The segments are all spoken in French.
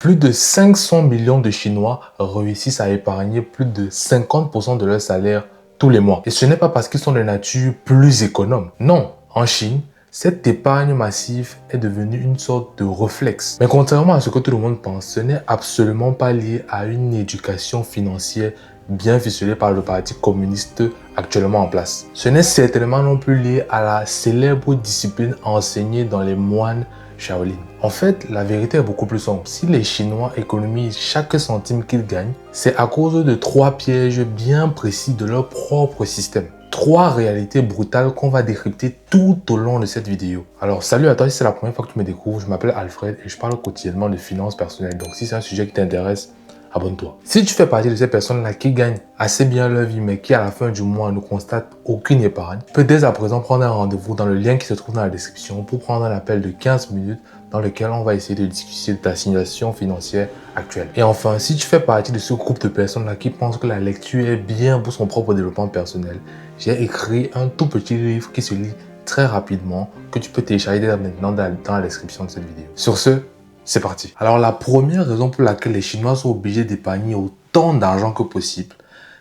Plus de 500 millions de Chinois réussissent à épargner plus de 50% de leur salaire tous les mois. Et ce n'est pas parce qu'ils sont de nature plus économes. Non, en Chine, cette épargne massive est devenue une sorte de réflexe. Mais contrairement à ce que tout le monde pense, ce n'est absolument pas lié à une éducation financière bien ficelée par le parti communiste actuellement en place. Ce n'est certainement non plus lié à la célèbre discipline enseignée dans les moines Shaolin. En fait, la vérité est beaucoup plus sombre. Si les Chinois économisent chaque centime qu'ils gagnent, c'est à cause de 3 pièges bien précis de leur propre système. 3 réalités brutales qu'on va décrypter tout au long de cette vidéo. Alors, salut à toi, si c'est la première fois que tu me découvres, je m'appelle Alfred et je parle quotidiennement de finances personnelles. Donc, si c'est un sujet qui t'intéresse, abonne-toi. Si tu fais partie de ces personnes-là qui gagnent assez bien leur vie, mais qui à la fin du mois ne constatent aucune épargne, peux dès à présent prendre un rendez-vous dans le lien qui se trouve dans la description pour prendre un appel de 15 minutes dans lequel on va essayer de discuter de ta situation financière actuelle. Et enfin, si tu fais partie de ce groupe de personnes-là qui pensent que la lecture est bien pour son propre développement personnel, j'ai écrit un tout petit livre qui se lit très rapidement, que tu peux télécharger dès maintenant dans la description de cette vidéo. Sur ce, c'est parti. Alors la première raison pour laquelle les Chinois sont obligés d'épargner autant d'argent que possible,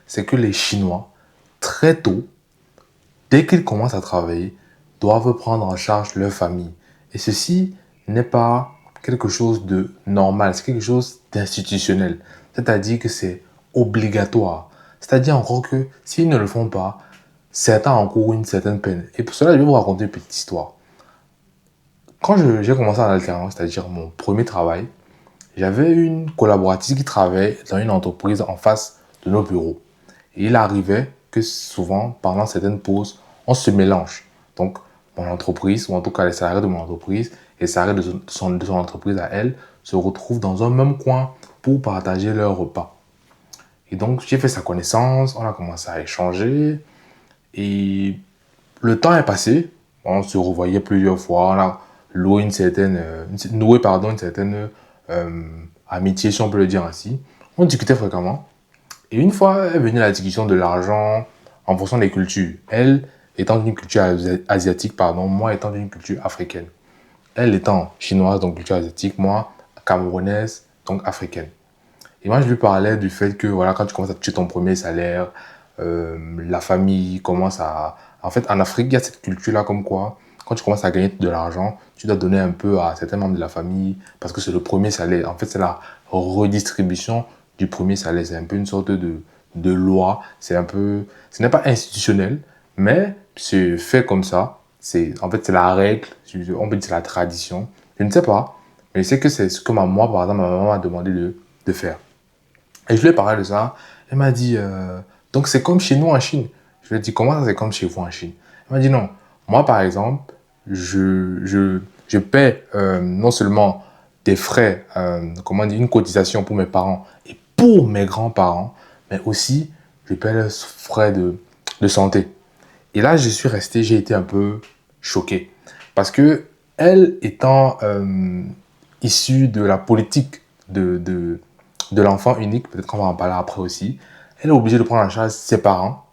c'est que les Chinois, très tôt, dès qu'ils commencent à travailler, doivent prendre en charge leur famille. Et ceci n'est pas quelque chose de normal, c'est quelque chose d'institutionnel. C'est-à-dire que c'est obligatoire. C'est-à-dire encore que s'ils ne le font pas, certains encourent une certaine peine. Et pour cela, je vais vous raconter une petite histoire. Quand j'ai commencé en alternance, c'est-à-dire mon premier travail, j'avais une collaboratrice qui travaillait dans une entreprise en face de nos bureaux. Et il arrivait que souvent, pendant certaines pauses, on se mélange. Donc, mon entreprise, ou en tout cas les salariés de mon entreprise, et les salariés de son entreprise à elle, se retrouvent dans un même coin pour partager leur repas. Et donc, j'ai fait sa connaissance, on a commencé à échanger, et le temps est passé, on se revoyait plusieurs fois, on a noué une certaine amitié, si on peut le dire ainsi. On discutait fréquemment. Et une fois est venue la discussion de l'argent en fonction des cultures. Elle étant d'une culture asiatique, moi étant d'une culture africaine. Elle étant chinoise, donc culture asiatique, moi camerounaise, donc africaine. Et moi, je lui parlais du fait que voilà, quand tu commences à toucher ton premier salaire, la famille commence à... En fait, en Afrique, il y a cette culture-là comme quoi, quand tu commences à gagner de l'argent, tu dois donner un peu à certains membres de la famille parce que c'est le premier salaire. En fait, c'est la redistribution du premier salaire. C'est un peu une sorte de loi. C'est un peu... Ce n'est pas institutionnel, mais c'est fait comme ça. En fait, c'est la règle. On peut dire c'est la tradition. Je ne sais pas, mais je sais que c'est ce que moi, par exemple, ma maman m'a demandé de faire. Et je lui ai parlé de ça. Elle m'a dit, donc c'est comme chez nous en Chine. Je lui ai dit, comment ça c'est comme chez vous en Chine? Elle m'a dit, non. Moi, par exemple, je paie non seulement des frais, comment dire, une cotisation pour mes parents et pour mes grands-parents, mais aussi, je paie les frais de santé. Et là, je suis resté, j'ai été un peu choqué. Parce que elle étant issue de la politique de l'enfant unique, peut-être qu'on va en parler après aussi, elle est obligée de prendre en charge ses parents,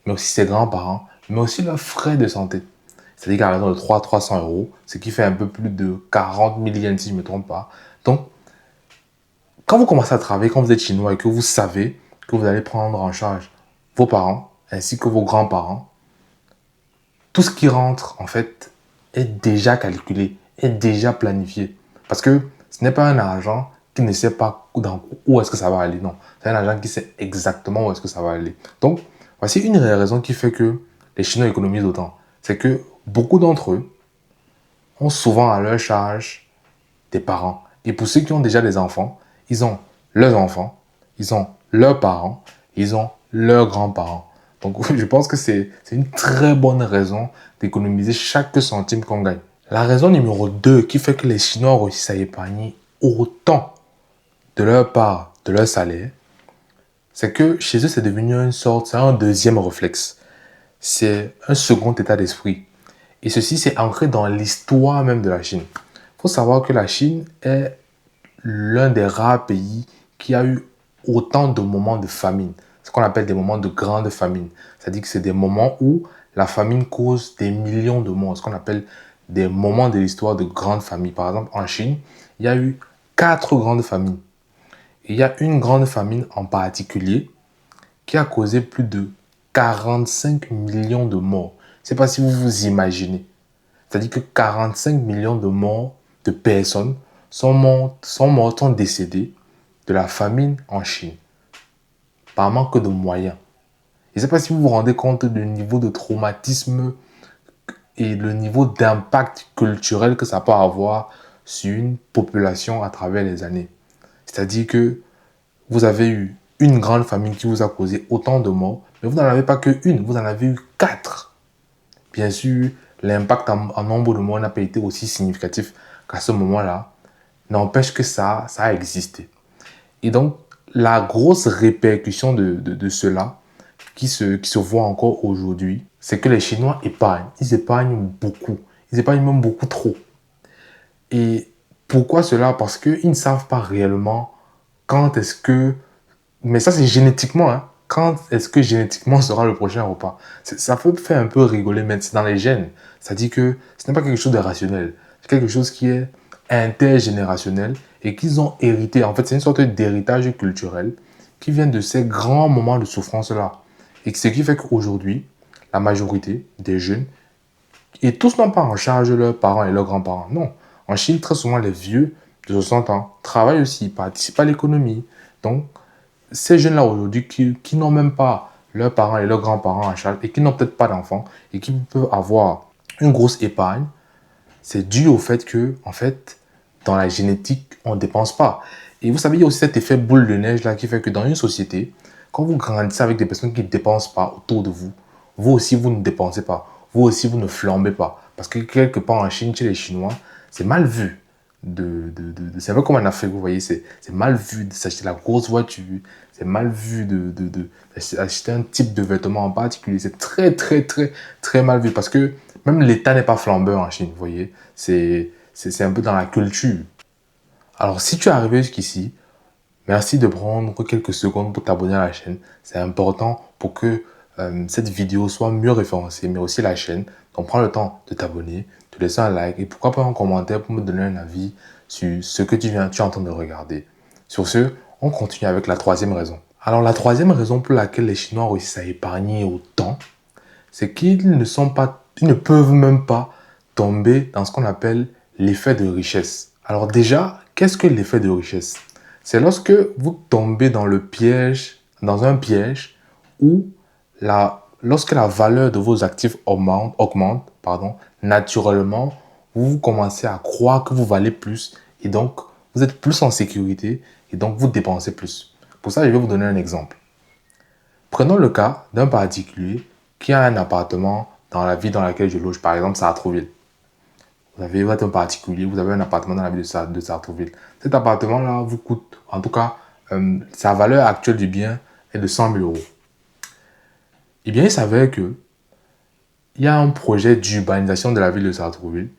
mais aussi ses grands-parents, mais aussi leurs frais de santé. C'est-à-dire qu'à raison de 300 euros, ce qui fait un peu plus de 40 000 yens si je ne me trompe pas. Donc, quand vous commencez à travailler, quand vous êtes chinois et que vous savez que vous allez prendre en charge vos parents ainsi que vos grands-parents, tout ce qui rentre, en fait, est déjà calculé, est déjà planifié. Parce que ce n'est pas un argent qui ne sait pas où est-ce que ça va aller. Non, c'est un argent qui sait exactement où est-ce que ça va aller. Donc, voici une des raisons qui fait que les Chinois économisent autant. C'est que beaucoup d'entre eux ont souvent à leur charge des parents. Et pour ceux qui ont déjà des enfants, ils ont leurs enfants, ils ont leurs parents, ils ont leurs grands-parents. Donc, je pense que c'est une très bonne raison d'économiser chaque centime qu'on gagne. La raison numéro 2 qui fait que les Chinois réussissent à épargner autant de leur part, de leur salaire, c'est que chez eux, c'est devenu c'est un deuxième réflexe. C'est un second état d'esprit. Et ceci, c'est ancré dans l'histoire même de la Chine. Il faut savoir que la Chine est l'un des rares pays qui a eu autant de moments de famine. Ce qu'on appelle des moments de grande famine. C'est-à-dire que c'est des moments où la famine cause des millions de morts. Ce qu'on appelle des moments de l'histoire de grande famine. Par exemple, en Chine, il y a eu 4 grandes famines. Et il y a une grande famine en particulier qui a causé plus de 45 millions de morts. Je ne sais pas si vous vous imaginez. C'est-à-dire que 45 millions de morts de personnes sont décédées de la famine en Chine par manque de moyens. Je ne sais pas si vous vous rendez compte du niveau de traumatisme et le niveau d'impact culturel que ça peut avoir sur une population à travers les années. C'est-à-dire que vous avez eu une grande famine qui vous a causé autant de morts, mais vous n'en avez pas qu'une, vous en avez eu 4. Bien sûr, l'impact en nombre de morts n'a pas été aussi significatif qu'à ce moment-là, n'empêche que ça a existé. Et donc, la grosse répercussion de cela, qui se voit encore aujourd'hui, c'est que les Chinois épargnent. Ils épargnent beaucoup. Ils épargnent même beaucoup trop. Et pourquoi cela? Parce qu'ils ne savent pas réellement quand est-ce que... Mais ça, c'est génétiquement, hein. Quand est-ce que génétiquement sera le prochain repas? Ça peut faire un peu rigoler, mais c'est dans les gènes. Ça dit que ce n'est pas quelque chose de rationnel. C'est quelque chose qui est intergénérationnel et qu'ils ont hérité. En fait, c'est une sorte d'héritage culturel qui vient de ces grands moments de souffrance-là. Et ce qui fait qu'aujourd'hui, la majorité des jeunes, et tous n'ont pas en charge leurs parents et leurs grands-parents. Non. En Chine, très souvent, les vieux de 60 ans travaillent aussi, participent à l'économie. Donc, ces jeunes-là aujourd'hui qui n'ont même pas leurs parents et leurs grands-parents en charge et qui n'ont peut-être pas d'enfants et qui peuvent avoir une grosse épargne, c'est dû au fait que, en fait, dans la génétique, on ne dépense pas. Et vous savez, il y a aussi cet effet boule de neige là qui fait que dans une société, quand vous grandissez avec des personnes qui ne dépensent pas autour de vous, vous aussi, vous ne dépensez pas. Vous aussi, vous ne flambez pas. Parce que quelque part en Chine, chez les Chinois, c'est mal vu. C'est un peu comme en Afrique, vous voyez, c'est mal vu de s'acheter la grosse voiture, c'est mal vu d'acheter un type de vêtement en particulier. C'est très, très, très, très mal vu parce que même l'État n'est pas flambeur en Chine, vous voyez. C'est un peu dans la culture. Alors, si tu es arrivé jusqu'ici, merci de prendre quelques secondes pour t'abonner à la chaîne. C'est important pour que cette vidéo soit mieux référencée, mais aussi la chaîne. Donc, prends le temps de t'abonner, de laisser un like et pourquoi pas un commentaire pour me donner un avis sur ce que tu es en train de regarder. Sur ce, on continue avec la troisième raison. Alors, la troisième raison pour laquelle les Chinois réussissent à épargner autant, c'est qu'ils ne peuvent même pas tomber dans ce qu'on appelle l'effet de richesse. Alors déjà, qu'est-ce que l'effet de richesse? C'est lorsque vous tombez dans un piège où lorsque la valeur de vos actifs augmente, naturellement, vous commencez à croire que vous valez plus et donc vous êtes plus en sécurité et donc vous dépensez plus. Pour ça, je vais vous donner un exemple. Prenons le cas d'un particulier qui a un appartement dans la ville dans laquelle je loge, par exemple Sartrouville. Vous êtes un particulier, vous avez un appartement dans la ville de Sartrouville. Cet appartement-là vous coûte, en tout cas, sa valeur actuelle du bien est de 100 000 euros. Eh bien, il s'avère que il y a un projet d'urbanisation de la ville de Sartrouville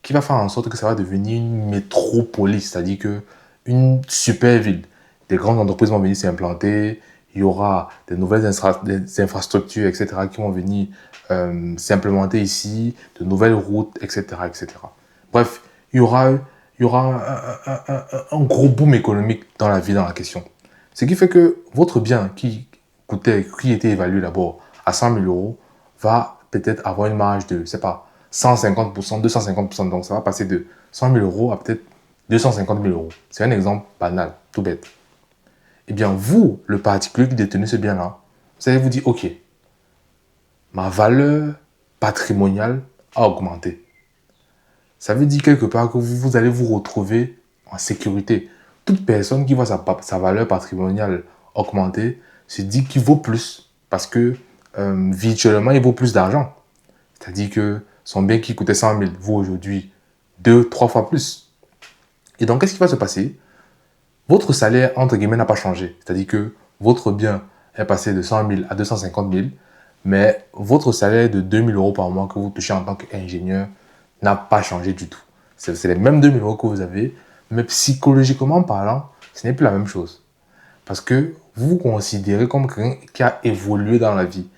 qui va faire en sorte que ça va devenir une métropolis, c'est-à-dire que une super ville. Des grandes entreprises vont venir s'y implanter, il y aura des nouvelles des infrastructures, etc., qui vont venir s'implémenter ici, de nouvelles routes, etc., etc. Bref, il y aura un gros boom économique dans la ville dans la question. Ce qui fait que votre bien qui était évalué d'abord à 100 000 euros va peut-être avoir une marge de, je sais pas, 150%, 250%. Donc, ça va passer de 100 000 euros à peut-être 250 000 euros. C'est un exemple banal, tout bête. Eh bien, vous, le particulier qui détenez ce bien-là, vous allez vous dire, OK, ma valeur patrimoniale a augmenté. Ça veut dire quelque part que vous allez vous retrouver en sécurité. Toute personne qui voit sa valeur patrimoniale augmenter se dit qu'il vaut plus parce que virtuellement, il vaut plus d'argent. C'est-à-dire que son bien qui coûtait 100 000 vaut aujourd'hui 2, 3 fois plus. Et donc, qu'est-ce qui va se passer? Votre salaire, entre guillemets, n'a pas changé. C'est-à-dire que votre bien est passé de 100 000 à 250 000, mais votre salaire de 2 000 euros par mois que vous touchez en tant qu'ingénieur n'a pas changé du tout. C'est les mêmes 2 000 euros que vous avez, mais psychologiquement parlant, ce n'est plus la même chose. Parce que vous vous considérez comme quelqu'un qui a évolué dans la vie.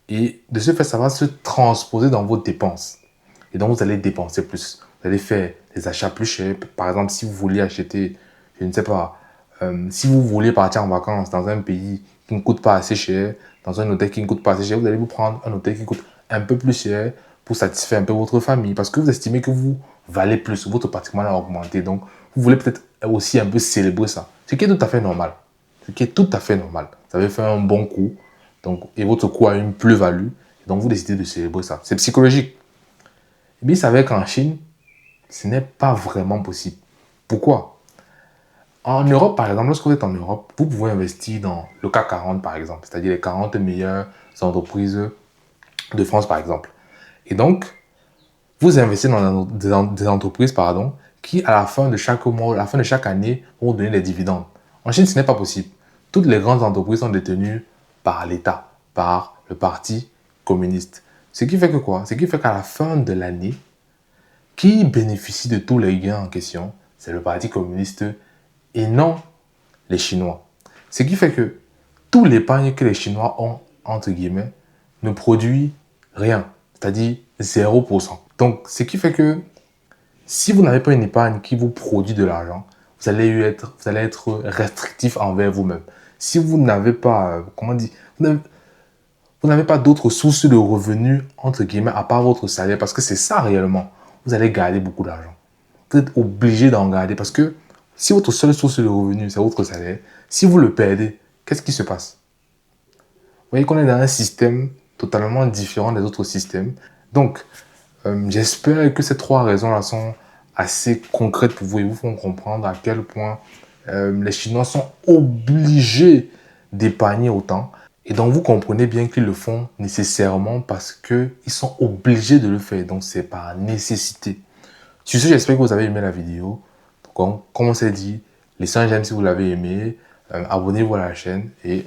Et de ce fait, ça va se transposer dans vos dépenses. Et donc, vous allez dépenser plus. Vous allez faire des achats plus chers. Par exemple, si vous vouliez acheter je ne sais pas, si vous voulez partir en vacances dans un pays qui ne coûte pas assez cher, dans un hôtel qui ne coûte pas assez cher, vous allez vous prendre un hôtel qui coûte un peu plus cher pour satisfaire un peu votre famille parce que vous estimez que vous valez plus, votre patrimoine a augmenté. Donc, vous voulez peut-être aussi un peu célébrer ça. Ce qui est tout à fait normal. Ce qui est tout à fait normal. Vous avez fait un bon coup donc, et votre coup a une plus-value. Donc, vous décidez de célébrer ça. C'est psychologique. Et bien, il s'avère qu'en Chine, ce n'est pas vraiment possible. Pourquoi? En Europe, par exemple, lorsque vous êtes en Europe, vous pouvez investir dans le CAC 40, par exemple, c'est-à-dire les 40 meilleures entreprises de France, par exemple. Et donc, vous investissez dans des entreprises pardon, qui, à la fin de chaque mois, à la fin de chaque année, vont vous donner des dividendes. En Chine, ce n'est pas possible. Toutes les grandes entreprises sont détenues par l'État, par le Parti communiste. Ce qui fait que quoi? Ce qui fait qu'à la fin de l'année, qui bénéficie de tous les gains en question? C'est le Parti communiste et non les Chinois. Ce qui fait que tout l'épargne que les Chinois ont, entre guillemets, ne produit rien, c'est-à-dire 0%. Donc, ce qui fait que si vous n'avez pas une épargne qui vous produit de l'argent, vous allez être restrictif envers vous-même. Si vous n'avez pas, comment dire, vous n'avez pas d'autres sources de revenus, entre guillemets, à part votre salaire, parce que c'est ça réellement, vous allez garder beaucoup d'argent. Vous êtes obligé d'en garder parce que si votre seule source de revenus, c'est votre salaire, si vous le perdez, qu'est-ce qui se passe? Vous voyez qu'on est dans un système totalement différent des autres systèmes. Donc, j'espère que ces trois raisons-là sont assez concrètes pour vous et vous font comprendre à quel point les Chinois sont obligés d'épargner autant. Et donc, vous comprenez bien qu'ils le font nécessairement parce qu'ils sont obligés de le faire. Donc, c'est par nécessité. Sur ce, j'espère que vous avez aimé la vidéo. Donc, comme on s'est dit, laissez un j'aime si vous l'avez aimé, abonnez-vous à la chaîne et